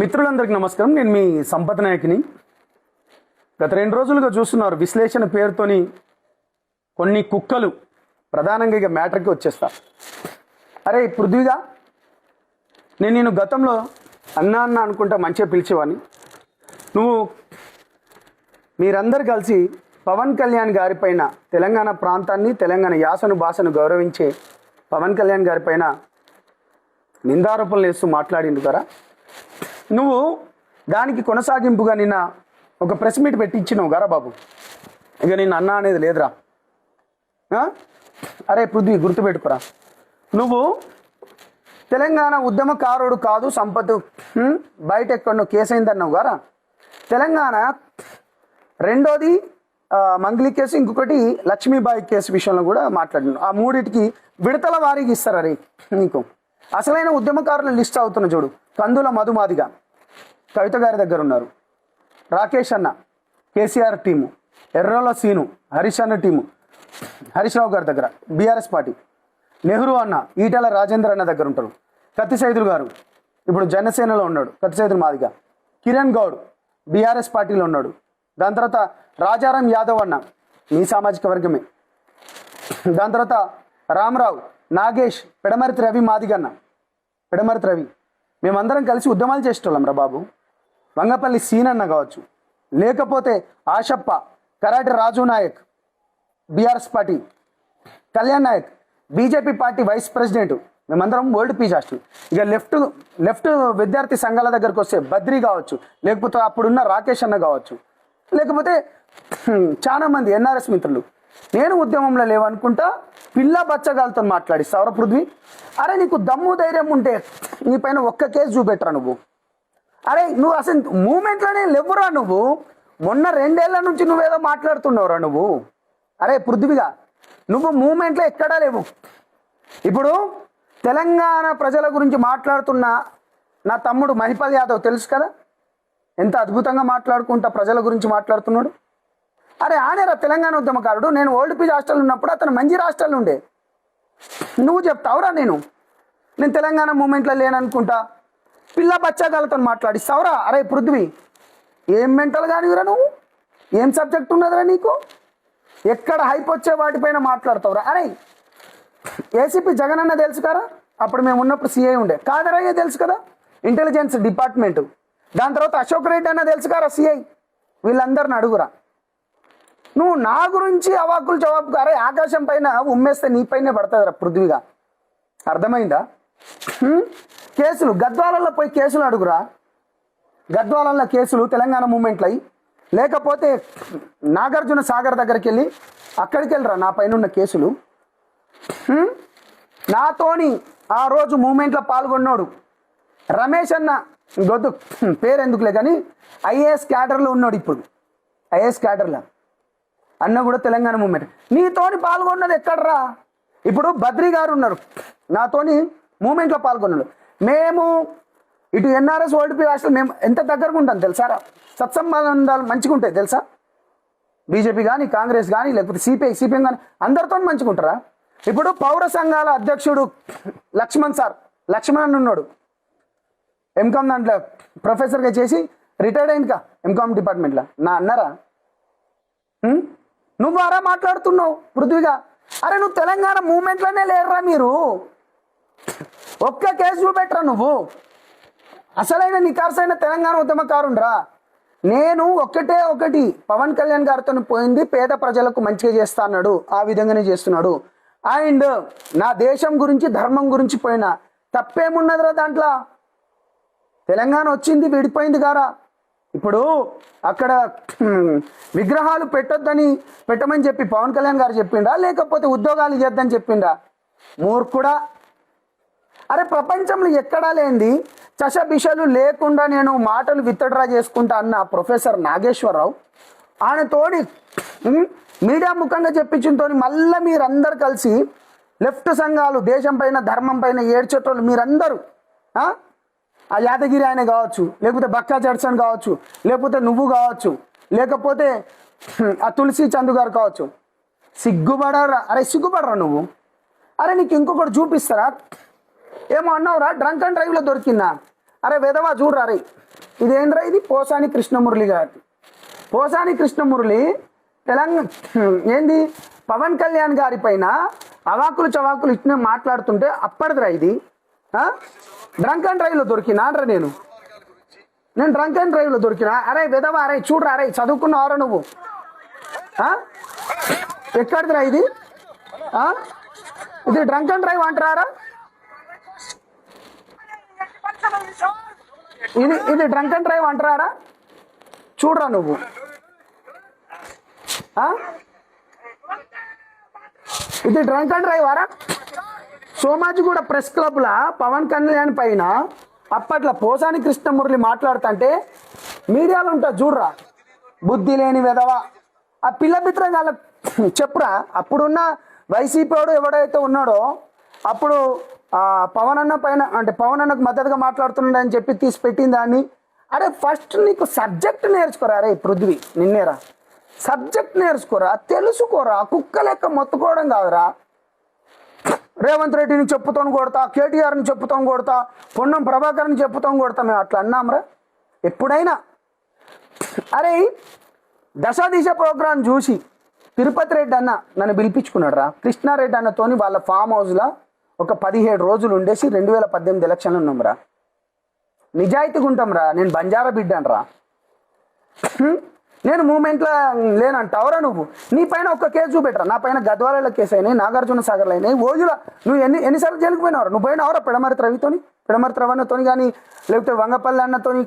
మిత్రులందరికీ నమస్కారం. నేను మీ సంపద నాయకుని. గత 2 రోజులుగా చూస్తున్నారు విశ్లేషణ పేరుతోని కొన్ని కుక్కలు ప్రధానంగా ఇక మ్యాటర్కి వచ్చేస్తా. అరే పృథ్వీగా, నేను గతంలో అన్నా అన్న అనుకుంటా మంచిగా పిలిచేవాడిని. నువ్వు మీరందరూ కలిసి పవన్ కళ్యాణ్ గారిపైన, తెలంగాణ ప్రాంతాన్ని, తెలంగాణ యాసను భాషను గౌరవించే పవన్ కళ్యాణ్ గారిపైన నిందారోపణలు వేస్తూ మాట్లాడిండు కదా. నువ్వు దానికి కొనసాగింపుగా నిన్న ఒక ప్రెస్ మీట్ పెట్టించినావు గారా బాబు. ఇక నిన్ను అన్నా అనేది లేదురా. అరే పృథ్వీ, గుర్తుపెట్టుకురా, నువ్వు తెలంగాణ ఉద్యమకారుడు కాదు, సంపత్ బయట ఎక్కడో కేసు అయిందన్నావు గారా. తెలంగాణ రెండోది మంగ్లీ కేసు, ఇంకొకటి లక్ష్మీబాయి కేసు విషయంలో కూడా మాట్లాడినావు. ఆ మూడింటికి విడతల వారీగా ఇస్తారు. అరే నీకు అసలైన ఉద్యమకారుల లిస్ట్ అవుతున్న చూడు. కందుల మధుమాదిగా కవిత గారి దగ్గర ఉన్నారు, రాకేష్ అన్న కేసీఆర్ టీము, ఎర్రల సీను హరీష్ అన్న టీము హరీష్ రావు గారి దగ్గర బీఆర్ఎస్ పార్టీ, నెహ్రూ అన్న ఈటెల రాజేందర్ అన్న దగ్గర ఉంటారు, కత్తి సైదులు గారు ఇప్పుడు జనసేనలో ఉన్నాడు, కత్తి సైదులు మాదిగా, కిరణ్ గౌడ్ బీఆర్ఎస్ పార్టీలో ఉన్నాడు, దాని తర్వాత రాజారాం యాదవ్ అన్న మీ సామాజిక వర్గమే, దాని తర్వాత రామరావు నాగేష్ పెడమర్తి రవి మాదిగన్న పెడమర్తి రవి, మేమందరం కలిసి ఉద్యమాలు చేసేటోళ్ళం రా బాబు. వంగపల్లి సీనన్న కావచ్చు, లేకపోతే Ashappa, Karati Raju Naik BRS party, Kalyan Naik BJP party vice president, మేమందరం వరల్డ్ పీస్ హాస్టల్. ఇక లెఫ్ట్ విద్యార్థి సంఘాల దగ్గరకు వస్తే బద్రీ కావచ్చు, లేకపోతే అప్పుడున్న రాకేష్ అన్న కావచ్చు, లేకపోతే చాలా మంది ఎన్ఆర్ఎస్ మిత్రులు. నేను ఉద్యమంలో లేవనుకుంటా పిల్ల బచ్చగాలతో మాట్లాడిస్తావరా పృథ్వీ. అరే నీకు దమ్ము ధైర్యం ఉంటే నీ పైన ఒక్క కేసు చూపెట్టరా నువ్వు. అరే నువ్వు అసలు మూమెంట్లోనే లేవురా నువ్వు. మొన్న 2 ఏళ్ల నుంచి నువ్వేదో మాట్లాడుతున్నావురా నువ్వు. అరే పృథ్వీగా, నువ్వు మూమెంట్లో ఎక్కడా లేవు. ఇప్పుడు తెలంగాణ ప్రజల గురించి మాట్లాడుతున్న నా తమ్ముడు మహిపాల్ యాదవ్ తెలుసు కదా, ఎంత అద్భుతంగా మాట్లాడుకుంటా ప్రజల గురించి మాట్లాడుతున్నాడు. అరే ఆనేరా తెలంగాణ ఉద్యమకారుడు. నేను ఓల్డ్ పీజ్ హాస్టల్ ఉన్నప్పుడు అతను మంచి హాస్టల్ ఉండే. నువ్వు చెప్తావురా నేను తెలంగాణ మూమెంట్లో లేననుకుంటా పిల్ల బచ్చాగాలతో మాట్లాడిస్తావురా. అరే పృథ్వీ, ఏం మెంటల్ కానివిరా నువ్వు, ఏం సబ్జెక్ట్ ఉన్నదిరా నీకు, ఎక్కడ హైప్ వచ్చే వాటిపైన మాట్లాడతావురా. అరే ఏసీపీ జగన్ అన్న తెలుసు కదా, అప్పుడు మేము ఉన్నప్పుడు సిఐ ఉండే, కాదరయ్య తెలుసు కదా ఇంటెలిజెన్స్ డిపార్ట్మెంటు, దాని తర్వాత అశోక్ రెడ్డి అన్న తెలుసు కదా సిఐ. వీళ్ళందరిని అడుగురా. నువ్వు నా గురించి అవాకులు జవాబు. అరే ఆకాశం పైన ఉమ్మేస్తే నీ పైనే పడుతుందిరా పృథ్వీగా, అర్థమైందా. కేసులు గద్వాలలో పోయి కేసులు అడుగురా. గద్వాలలో కేసులు తెలంగాణ మూమెంట్లో అయ్యి, లేకపోతే నాగార్జున సాగర్ దగ్గరికి వెళ్ళి అక్కడికి వెళ్ళరా నా పైన ఉన్న కేసులు. నాతోని ఆ రోజు మూమెంట్లో పాల్గొన్నాడు రమేష్ అన్న, గొద్దు పేరు ఎందుకులే కానీ ఐఏఎస్ క్యాడర్లో ఉన్నాడు. ఇప్పుడు ఐఏఎస్ క్యాడర్లో అన్న కూడా తెలంగాణ మూమెంట్. నీతోని పాల్గొన్నది ఎక్కడరా. ఇప్పుడు బద్రీ గారు ఉన్నారు, నాతోని మూమెంట్లో పాల్గొన్నారు. మేము ఇటు ఎన్ఆర్ఎస్ ఓల్డ్ పీ హాస్టల్ మేము ఎంత దగ్గరగా ఉంటాం తెలుసారా. సత్సంబంధాలు మంచిగా ఉంటాయి తెలుసా. బీజేపీ కానీ కాంగ్రెస్ కానీ లేకపోతే సిపిఎం కానీ అందరితో మంచిగా ఉంటారా. ఇప్పుడు పౌర సంఘాల అధ్యక్షుడు లక్ష్మణ్ ఉన్నాడు, ఎంకామ్ దాంట్లో ప్రొఫెసర్గా చేసి రిటైర్డ్ అయిందిగా ఎంకామ్ డిపార్ట్మెంట్లో. నా అన్నారా నువ్వు అరా మాట్లాడుతున్నావు పృథ్వీగా. అరే నువ్వు తెలంగాణ మూమెంట్లోనే లేరురా మీరు. ఒక్క కేసు చూపెట్టరా నువ్వు. అసలైన నికార్సైన తెలంగాణ ఉద్యమకారుండ్రా. నేను ఒకటి పవన్ కళ్యాణ్ గారితో పోయింది పేద ప్రజలకు మంచిగా చేస్తా అన్నాడు, ఆ విధంగానే చేస్తున్నాడు. అండ్ నా దేశం గురించి ధర్మం గురించి పోయినా తప్పేమున్నదిరా దాంట్లో. తెలంగాణ వచ్చింది విడిపోయింది గారా. ఇప్పుడు అక్కడ విగ్రహాలు పెట్టమని చెప్పి పవన్ కళ్యాణ్ గారు చెప్పిండా, లేకపోతే ఉద్యోగాలు చేద్దని చెప్పిండా. మూర్ఖుడా. అరే ప్రపంచంలో ఎక్కడా లేనిది చషబిషలు లేకుండా నేను మాటలు విత్డ్రా చేసుకుంటా అన్న ప్రొఫెసర్ నాగేశ్వరరావు ఆయనతోని మీడియా ముఖంగా చెప్పించుతో మళ్ళీ మీరందరూ కలిసి లెఫ్ట్ సంఘాలు దేశం పైన ధర్మం పైన ఏడ్చేటోళ్ళు మీరందరూ, ఆ యాదగిరి ఆయన కావచ్చు, లేకపోతే బక్కా జడ్సన్ కావచ్చు, లేకపోతే నువ్వు కావచ్చు, లేకపోతే ఆ తులసి చందు గారు కావచ్చు, సిగ్గుపడరా. అరే సిగ్గుపడరా నువ్వు. అరే నీకు ఇంకొకటి చూపిస్తారా. ఏమో అన్నావురా డ్రంక్ అండ్ డ్రైవ్లో దొరికిందా. అరే విధవా చూడరా రే, ఇదేంద్రా ఇది పోసాని కృష్ణమురళి గారి. పోసాని కృష్ణమురళి తెలంగాణ ఏంది పవన్ కళ్యాణ్ గారి పైన అవాకులు చవాకులు ఇచ్చిన మాట్లాడుతుంటే అప్పటిదిరా ఇది. డ్రంక్ అండ్ డ్రైవ్లో దొరికినా అంటారా నేను డ్రంక్ అండ్ డ్రైవ్లో దొరికినా? అరే విధవా, అరే చూడరా, అరే చదువుకున్నావారా నువ్వు? ఎక్కడిదిరా ఇది? ఇది డ్రంక్ అండ్ డ్రైవ్ అంటారా? ఇది డ్రంక్ అండ్ డ్రైవ్ అంటారా? చూడరా నువ్వు. ఇది డ్రంక్ అండ్ డ్రైవ్ ఆరా? సోమాజిగూడ ప్రెస్ క్లబ్లా పవన్ కళ్యాణ్ పైన అప్పట్లో పోసాని కృష్ణమురళి మాట్లాడుతుంటే మీడియాలో ఉంటుంది చూడరా, బుద్ధి లేని విధవా. ఆ పిల్ల మిత్రం వాళ్ళ చెప్పురా. అప్పుడున్న వైసీపీ వాడు ఎవడైతే ఉన్నాడో అప్పుడు పవన్ అన్న పైన అంటే పవన్ అన్నకు మద్దతుగా మాట్లాడుతున్నాడు అని చెప్పి తీసి పెట్టిన దాన్ని. అరే ఫస్ట్ నీకు సబ్జెక్ట్ నేర్చుకోరా. అరే పృథ్వీ నిన్నేరా, సబ్జెక్ట్ నేర్చుకోరా, తెలుసుకోరా. కుక్క లెక్క మొత్తుకోవడం కాదురా. రేవంత్ రెడ్డిని చెప్పుతాను కొడతా, కేటీఆర్ని చెప్పుతాం కొడతా, పొన్నం ప్రభాకర్ని చెప్పుతాం కొడతా, మేము అట్లా అన్నాంరా ఎప్పుడైనా? అరే దశ దిశ ప్రోగ్రాం చూసి తిరుపతి రెడ్డి అన్న నన్ను పిలిపించుకున్నాడు రా. కృష్ణారెడ్డి అన్నతోని వాళ్ళ ఫామ్ హౌస్లో ఒక 17 రోజులు ఉండేసి 2018 ఎలక్షన్లు ఉన్నాం రా. నిజాయితీగా ఉంటాం రా. నేను బంజారా బిడ్డాను రా. నేను మూమెంట్లో లేనంటావురా నువ్వు. నీ పైన ఒక కేసు చూపెట్టరా. నా పైన గద్వాలలో కేసు అయినాయి, నాగార్జున సాగర్లో అయినాయి, ఓజుల నువ్వు ఎన్నిసార్లు జైలుకు పోయినావు? నువ్వు పోయినావురా పెడమర్తి రవితోని, పెడమర్తి రవణతోని కానీ, లేకపోతే వంగపల్లి అన్నతోని,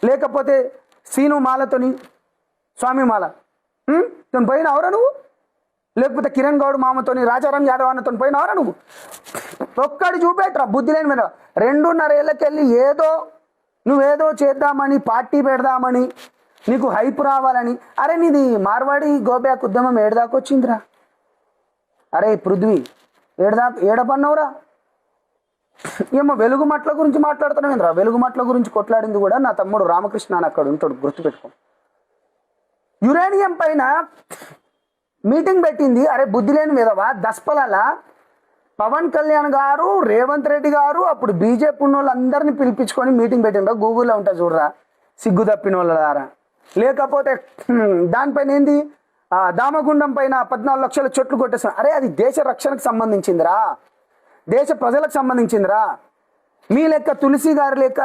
లేకపోతే సీను మాలతోని, స్వామి మాల తను పోయినావురా నువ్వు? లేకపోతే కిరణ్ గౌడ్ మామతోని, రాజారాం యాదవ్ అన్నతోని పోయినావురా నువ్వు? ఒక్కడి చూపెట్టరా బుద్ధి లేని మీద. 2.5 ఏళ్ళకెళ్ళి నువ్వేదో చేద్దామని, పార్టీ పెడదామని, నీకు హైప్ రావాలని. అరే నీది మార్వాడి గోబ్యాక్ ఉద్యమం ఏడదాకొచ్చిందిరా. అరే పృథ్వీ ఏడపన్నవురా? ఏమో వెలుగుమట్ల గురించి మాట్లాడుతున్నావేంద్రా? వెలుగుమట్ల గురించి కొట్లాడింది కూడా నా తమ్ముడు రామకృష్ణ అని అక్కడ ఉంటాడు, గుర్తుపెట్టుకో. యురేనియం పైన మీటింగ్ పెట్టింది. అరే బుద్ధి లేని విధవా దస్పలాల పవన్ కళ్యాణ్ గారు, రేవంత్ రెడ్డి గారు అప్పుడు బీజేపీ ఉన్న వాళ్ళందరినీ పిలిపించుకొని మీటింగ్ పెట్టిండ్రా. గూగుల్లో ఉంటా చూడరా, సిగ్గు తప్పిన వాళ్ళ ద్వారా. లేకపోతే దానిపైన ఏంది దామగుండం పైన 14 లక్షల చెట్లు కొట్టేస్తాం. అరే అది దేశ రక్షణకు సంబంధించిందిరా, దేశ ప్రజలకు సంబంధించిందిరా. మీ లెక్క తులసి గారి లెక్క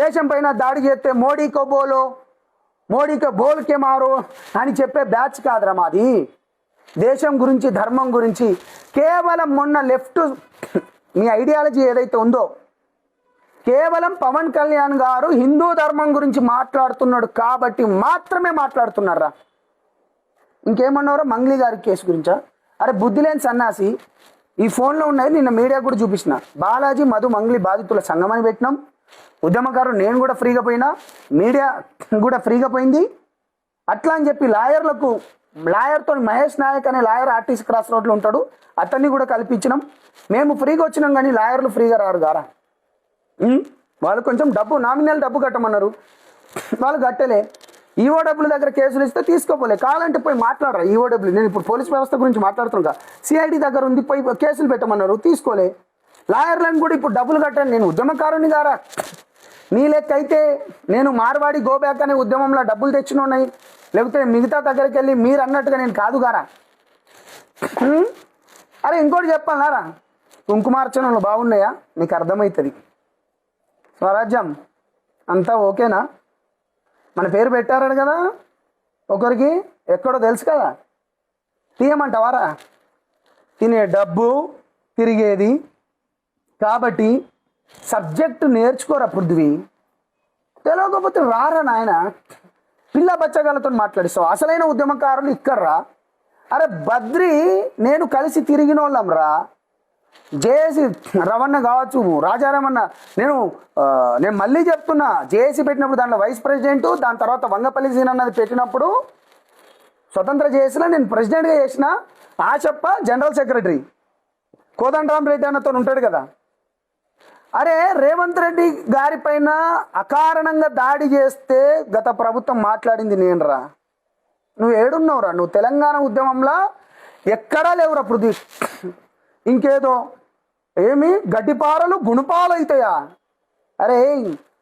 దేశం పైన దాడి చేస్తే మోడీకో బోల్కే మారో అని చెప్పే బ్యాచ్ కాదురా మాది. దేశం గురించి, ధర్మం గురించి కేవలం మొన్న లెఫ్ట్ మీ ఐడియాలజీ ఏదైతే ఉందో, కేవలం పవన్ కళ్యాణ్ గారు హిందూ ధర్మం గురించి మాట్లాడుతున్నాడు కాబట్టి మాత్రమే మాట్లాడుతున్నారా. ఇంకేమన్నారో మంగ్లీ గారి కేసు గురించా? అరే బుద్ధి లేని సన్నాసి, ఈ ఫోన్లో ఉన్నది నిన్న మీడియా కూడా చూపించిన. బాలాజీ మధు మంగ్లీ బాధితుల సంఘం అని పెట్టినాం. ఉద్యమకారులు నేను కూడా ఫ్రీగా పోయినా, మీడియా కూడా ఫ్రీగా పోయింది. అట్లా అని చెప్పి లాయర్తో మహేష్ నాయక్ అనే లాయర్ ఆర్టీసీ క్రాస్ రోడ్లో ఉంటాడు, అతన్ని కూడా కల్పించినాం. మేము ఫ్రీగా వచ్చినాం కానీ లాయర్లు ఫ్రీగా రారు గారా. వాళ్ళు కొంచెం డబ్బు, నామినల్ డబ్బు కట్టమన్నారు, వాళ్ళు కట్టలే. ఈఓడబ్ల్యూ దగ్గర కేసులు ఇస్తే తీసుకోపోలే. కావాలంటే పోయి మాట్లాడరా ఈఓడబ్ల్యూ. నేను ఇప్పుడు పోలీస్ వ్యవస్థ గురించి మాట్లాడుతున్నా. సిఐడి దగ్గర ఉంది, పోయి కేసులు పెట్టమన్నారు, తీసుకోలే. లాయర్లను కూడా ఇప్పుడు డబ్బులు కట్టాను. నేను ఉద్యమకారుని గారా. నీ లెక్క అయితే నేను మార్వాడి గోబ్యాక్ అనే ఉద్యమంలో డబ్బులు తెచ్చినాయి, లేకపోతే మిగతా దగ్గరికి వెళ్ళి మీరు అన్నట్టుగా నేను కాదు గారా. అరే ఇంకోటి చెప్పాలరా, కుంకుమార్చనలు బాగున్నాయా? నీకు అర్థమవుతుంది. స్వరాజ్యం అంతా ఓకేనా? మన పేరు పెట్టారడు కదా ఒకరికి, ఎక్కడో తెలుసు కదా. తీయమంటావారా? తినే డబ్బు తిరిగేది కాబట్టి సబ్జెక్టు నేర్చుకోరా పృథ్వీ. తెలియకపోతే రారా నాయన. పిల్ల బచ్చగాళ్ళతో మాట్లాడిస్తావు. అసలైన ఉద్యమకారులు ఇక్కడ్రా. అరే బద్రి నేను కలిసి తిరిగిన వాళ్ళం రా. జేఏసీ రవణ కావచ్చు, రాజారామన్న. నేను మళ్ళీ చెప్తున్నా, జేఏసీ పెట్టినప్పుడు దాంట్లో వైస్ ప్రెసిడెంట్, దాని తర్వాత వంగపల్లి సీన్ అన్నది పెట్టినప్పుడు స్వతంత్ర జేఏసీలో నేను ప్రెసిడెంట్గా చేసిన. ఆశప్ప జనరల్ సెక్రటరీ, కోదండరాం రెడ్డి అన్నతో ఉంటాడు కదా. అరే రేవంత్ రెడ్డి గారి పైన అకారణంగా దాడి చేస్తే గత ప్రభుత్వం మాట్లాడింది నేను రా. నువ్వు ఏడున్నావురా? నువ్వు తెలంగాణ ఉద్యమంలో ఎక్కడా లేవురా పృథ్వీ. ఇంకేదో ఏమి గడ్డిపారలు గుణపాలు అవుతాయా? అరే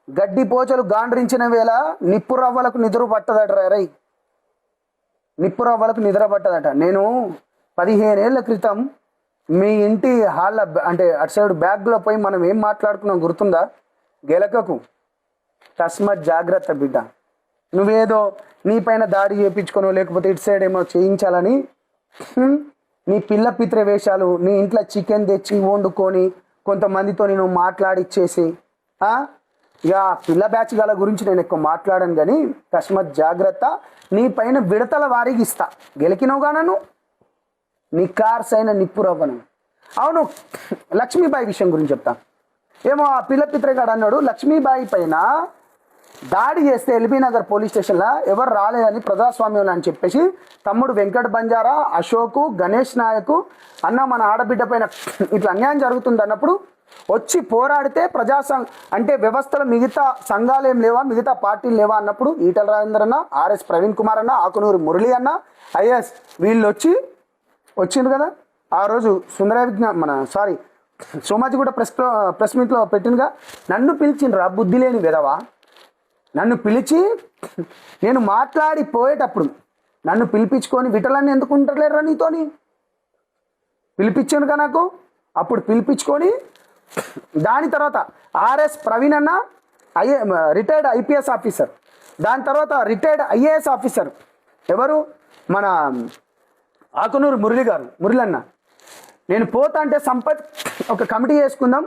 గడ్డి పోచలు గాండ్రించిన వేళ నిప్పు రవ్వలకు నిద్ర పట్టదట. రై నిప్పు రవ్వలకు నిద్ర పట్టదట. నేను 15 ఏళ్ల క్రితం మీ ఇంటి హాల్ల అంటే అటు సైడ్ బ్యాగ్లో పోయి మనం ఏం మాట్లాడుకున్నాం గుర్తుందా? గెలకకు తస్మత్ జాగ్రత్త బిడ్డ. నువ్వేదో నీ పైన దాడి చేయించుకోను లేకపోతే ఇటు సైడ్ ఏమో చేయించాలని నీ పిల్ల పిత్ర వేషాలు, నీ ఇంట్లో చికెన్ తెచ్చి వండుకొని కొంతమందితో నేను మాట్లాడిచ్చేసి ఇక పిల్ల బ్యాచ్ గల గురించి నేను ఎక్కువ మాట్లాడాను. కానీ తస్మత్ జాగ్రత్త, నీ పైన విడతల వారికి ఇస్తా. గెలికినవుగా నన్ను నీ కార్స్ అయిన నిప్పు రవ్వను. అవును, లక్ష్మీబాయి విషయం గురించి చెప్తా. ఏమో ఆ పిల్ల పిత్రగాడు అన్నాడు లక్ష్మీబాయి పైన దాడి చేస్తే ఎల్బీ నగర్ పోలీస్ స్టేషన్లో ఎవరు రాలేదని ప్రజాస్వామ్యంలో అని చెప్పేసి తమ్ముడు వెంకట్ బంజారా, అశోకు, గణేష్ నాయకు అన్న మన ఆడబిడ్డ పైన ఇట్లా అన్యాయం జరుగుతుంది అన్నప్పుడు వచ్చి పోరాడితే అంటే వ్యవస్థలో మిగతా సంఘాలు ఏం లేవా, మిగతా పార్టీలు లేవా అన్నప్పుడు ఈటల రాజేందర్ అన్న, ఆర్ఎస్ ప్రవీణ్ కుమార్ అన్న, ఆకునూరు మురళి అన్న, ఐఎస్ వీళ్ళు వచ్చింది కదా. ఆ రోజు సోమాజిగూడ ప్రెస్ మీట్లో పెట్టినగా నన్ను పిలిచిండ్రా బుద్ధి లేని విధవా. నన్ను పిలిచి నేను మాట్లాడిపోయేటప్పుడు నన్ను పిలిపించుకొని విటలన్నీ ఎందుకు ఉంటలేరా నీతోని పిలిపించానుగా నాకు. అప్పుడు పిలిపించుకొని దాని తర్వాత ఆర్ఎస్ ప్రవీణ్ అన్న రిటైర్డ్ ఐపీఎస్ ఆఫీసర్, దాని తర్వాత రిటైర్డ్ ఐఏఎస్ ఆఫీసర్ ఎవరు మన ఆకునూరు మురళి అన్న. నేను పోతా అంటే సంపత్ ఒక కమిటీ చేసుకుందాం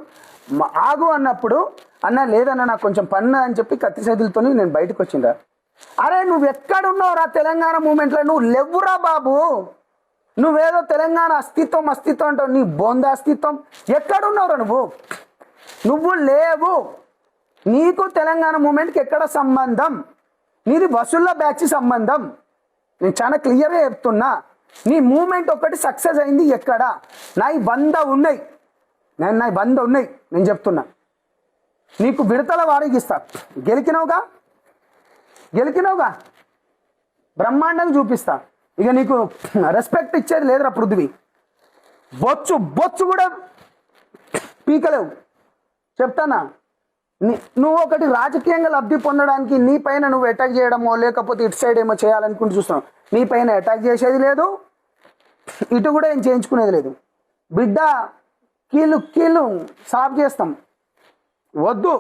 ఆగు అన్నప్పుడు అన్న లేదన్న నాకు కొంచెం పన్ను అని చెప్పి కత్తి చేతులతో నేను బయటకు వచ్చిందా. అరే నువ్వు ఎక్కడున్నావురా తెలంగాణ మూమెంట్లో? నువ్వు లేవురా బాబు. నువ్వేదో తెలంగాణ అస్తిత్వం అంటావు. నీ బొంద అస్తిత్వం ఎక్కడున్నావురా నువ్వు లేవు. నీకు తెలంగాణ మూమెంట్కి ఎక్కడ సంబంధం? నీది వసూళ్ళ బ్యాచ్ సంబంధం. నేను చాలా క్లియర్గా చెప్తున్నా. నీ మూమెంట్ ఒకటి సక్సెస్ అయింది ఎక్కడ? నాయి 100 ఉన్నాయి. నేను చెప్తున్నా. నీకు విడతల వారికి ఇస్తా. గెలికినవుగా బ్రహ్మాండంగా చూపిస్తా. ఇక నీకు రెస్పెక్ట్ ఇచ్చేది లేదురా పృథ్వీ. బొచ్చు కూడా పీకలేవు చెప్తానా. నువ్వు ఒకటి రాజకీయంగా లబ్ధి పొందడానికి నీ పైన నువ్వు అటాక్ చేయడమో లేకపోతే ఇటు సైడ్ ఏమో చేయాలనుకుంటూ చూస్తున్నావు. నీ పైన అటాక్ చేసేది లేదు, ఇటు కూడా ఏం చేయించుకునేది లేదు. బిడ్డ కీళ్ళు సాఫ్ చేస్తాం. వద్దు.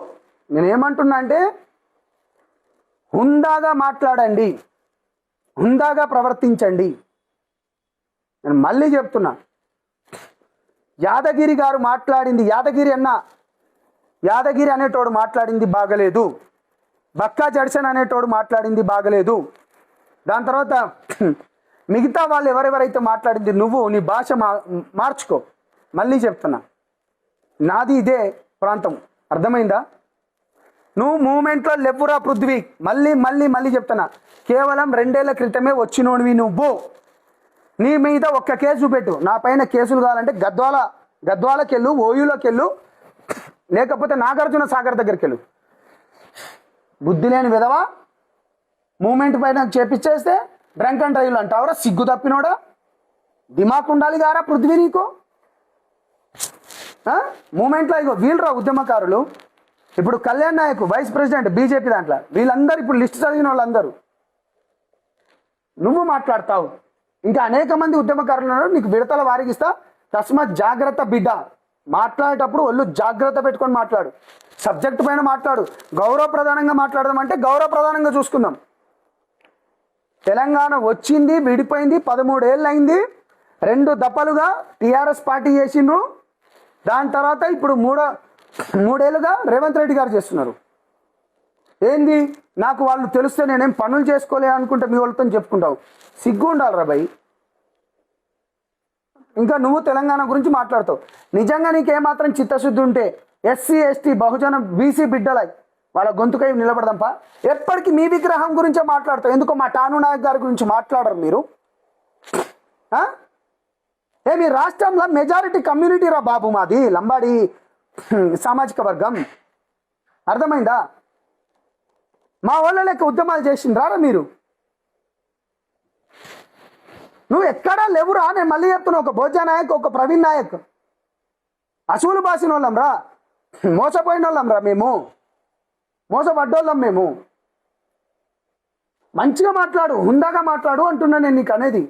నేనేమంటున్నా అంటే హుందాగా మాట్లాడండి, హుందాగా ప్రవర్తించండి. నేను మళ్ళీ చెప్తున్నా, యాదగిరి గారు మాట్లాడింది, యాదగిరి అనేటోడు మాట్లాడింది బాగలేదు, బక్కా జడ్సన్ అనేటోడు మాట్లాడింది బాగలేదు. దాని తర్వాత మిగతా వాళ్ళు ఎవరెవరైతే మాట్లాడింది నువ్వు నీ భాష మార్చుకో. మళ్ళీ చెప్తున్నా, నాది ఇదే ప్రాంతం, అర్థమైందా? నువ్వు మూమెంట్లో లేవురా పృథ్వీ. మళ్ళీ చెప్తున్నా, కేవలం 2 ఏళ్ల క్రితమే వచ్చినోడివి నువ్వు. నీ మీద ఒక్క కేసు పెట్టు. నా పైన కేసులు కావాలంటే గద్వాలకి వెళ్ళు, ఓయూలోకి వెళ్ళు, లేకపోతే నాగార్జున సాగర్ దగ్గరికి వెళ్ళు. బుద్ధి లేని విధవా. మూమెంట్ పైన చేపిచ్చేస్తే డ్రంక్ అండ్ డ్రైవ్లు అంటావురా, సిగ్గు తప్పినోడా. దిమాక్ ఉండాలి గారా పృథ్వీ నీకు. మూమెంట్లో ఇగో వీళ్ళరా ఉద్యమకారులు. ఇప్పుడు Kalyan Nayak vice president BJP దాంట్లో, వీళ్ళందరూ ఇప్పుడు లిస్ట్ చదివిన వాళ్ళందరూ. నువ్వు మాట్లాడతావు. ఇంకా అనేక మంది ఉద్యమకారులు ఉన్నారు. నీకు విడతల వారికి ఇస్తా. తస్మత్ జాగ్రత్త బిడ్డ. మాట్లాడేటప్పుడు ఒళ్ళు జాగ్రత్త పెట్టుకొని మాట్లాడు. సబ్జెక్ట్ పైన మాట్లాడు. గౌరవప్రధానంగా మాట్లాడదాం అంటే గౌరవప్రధానంగా చూసుకుందాం. తెలంగాణ వచ్చింది, విడిపోయింది, 13 ఏళ్ళు అయింది. 2 దఫలుగా టీఆర్ఎస్ పార్టీ చేసిండ్రు. దాని తర్వాత ఇప్పుడు 3 ఏళ్ళుగా రేవంత్ రెడ్డి గారు చేస్తున్నారు. ఏంది నాకు వాళ్ళు తెలిస్తే నేనేం పనులు చేసుకోలే అనుకుంటే మీ వాళ్ళతో చెప్పుకుంటావు. సిగ్గు ఉండాలిరా భయ్. ఇంకా నువ్వు తెలంగాణ గురించి మాట్లాడతావు. నిజంగా నీకేమాత్రం చిత్తశుద్ధి ఉంటే ఎస్సీ ఎస్టీ బహుజన బీసీ బిడ్డలై వాళ్ళ గొంతుకై నిలబడదాంపా. ఎప్పటికీ మీ విగ్రహం గురించే మాట్లాడతావు. ఎందుకో మా టాను నాయక్ గారి గురించి మాట్లాడరు మీరు. మీ రాష్ట్రంలో మెజారిటీ కమ్యూనిటీ రా బాబు మాది, లంబాడి సామాజిక వర్గం. అర్థమైందా? మా వాళ్ళ లెక్క ఉద్యమాలు చేసిండ్రా మీరు. నువ్వు ఎక్కడా లేవురా. నేను మళ్ళీ చెప్తున్నా, ఒక భోజా నాయక్, ఒక ప్రవీణ్ నాయక్, అసూలు బాసిన వాళ్ళం రా, మోసపోయిన వాళ్ళం రా, మేము మోసపడ్డోళ్ళం మేము. మంచిగా మాట్లాడు, హుందాగా మాట్లాడు అంటున్నా నేను నీకు అనేది.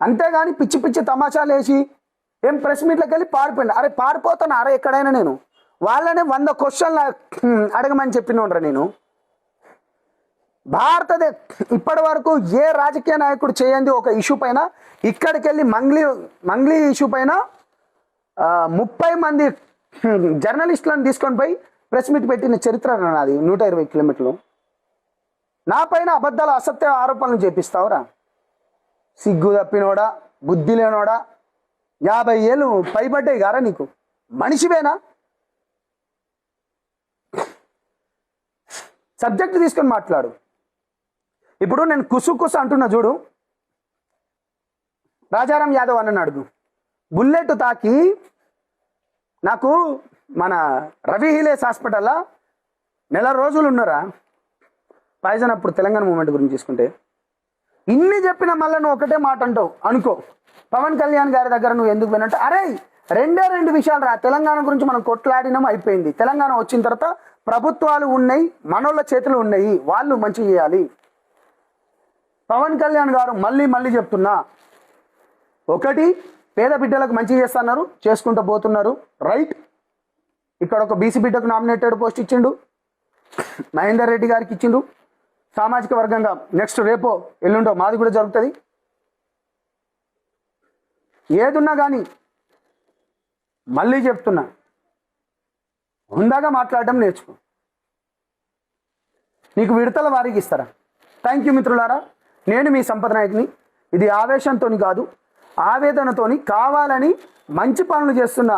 అంతేగాని పిచ్చి పిచ్చి తమాషాలు వేసి ఏం ప్రెస్ మీట్లోకి వెళ్ళి పారిపోయింది. అరే పారిపోతాను అరే ఎక్కడైనా నేను. వాళ్ళనే 100 క్వశ్చన్లు అడగమని చెప్పినోడ్రా నేను. ఇప్పటి వరకు ఏ రాజకీయ నాయకుడు చేయండి ఒక ఇష్యూ పైన ఇక్కడికి వెళ్ళి మంగ్లీ ఇష్యూ పైన 30 మంది జర్నలిస్టులను తీసుకొని పోయి ప్రెస్ మీట్ పెట్టిన చరిత్ర నాది. 120 కిలోమీటర్లు నా పైన అబద్ధాలు అసత్య ఆరోపణలు చేపిస్తావురా. సిగ్గు తప్పినోడా, బుద్ధి లేనోడా. 50 ఏళ్ళు పైబడ్డాయి గారా నీకు? మనిషివేనా? సబ్జెక్ట్ తీసుకొని మాట్లాడు. ఇప్పుడు నేను కుసు అంటున్నా చూడు. రాజారాం యాదవ్ అన్న అడుగు. బుల్లెట్ తాకి నాకు మన రవి హిలేస్ హాస్పిటల్లో 1 రోజులు ఉన్నారా పాయిజన్. అప్పుడు తెలంగాణ మూమెంట్ గురించి తీసుకుంటే ఇన్ని చెప్పిన మళ్ళీ నువ్వు ఒకటే మాట అంటావు అనుకో. పవన్ కళ్యాణ్ గారి దగ్గర నువ్వు ఎందుకు పోయినట్టు? అరే 2 విషయాలు రా. తెలంగాణ గురించి మనం కొట్లాడినాం, అయిపోయింది. తెలంగాణ వచ్చిన తర్వాత ప్రభుత్వాలు ఉన్నాయి, మనోళ్ళ చేతులు ఉన్నాయి, వాళ్ళు మంచి చేయాలి. పవన్ కళ్యాణ్ గారు మళ్ళీ చెప్తున్నా, ఒకటి పేద బిడ్డలకు మంచి చేస్తున్నారు, చేసుకుంటూ పోతున్నారు, రైట్. ఇక్కడ ఒక బీసీ బిడ్డకు నామినేటెడ్ పోస్ట్ ఇచ్చిండు, మహేందర్ రెడ్డి గారికి ఇచ్చిండు. సామాజిక వర్గంగా నెక్స్ట్ రేపో ఎల్లుండో మాది కూడా జరుగుతుంది. ఏదున్నా కానీ మళ్ళీ చెప్తున్నా, హుందాగా మాట్లాడడం నేర్చుకో. నీకు విడతల వారికి ఇస్తారా? థ్యాంక్ యూ మిత్రులారా. నేను మీ సంపద నాయకుని. ఇది ఆవేశంతోని కాదు, ఆవేదనతోని కావాలని మంచి పనులు చేస్తున్న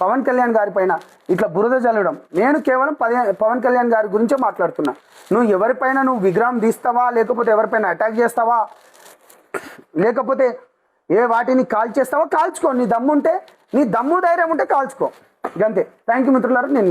పవన్ కళ్యాణ్ గారి పైన ఇట్లా బురద జల్లడం. నేను కేవలం పవన్ కళ్యాణ్ గారి గురించే మాట్లాడుతున్నా. నువ్వు ఎవరిపైన నువ్వు విగ్రహం తీస్తావా, లేకపోతే ఎవరిపైన అటాక్ చేస్తావా, లేకపోతే వాటిని కాల్ చేస్తావా, కాల్చుకో. నీ దమ్ము ధైర్యం ఉంటే కాల్చుకో. అంతే. థ్యాంక్ యూ మిత్రులారా. నేను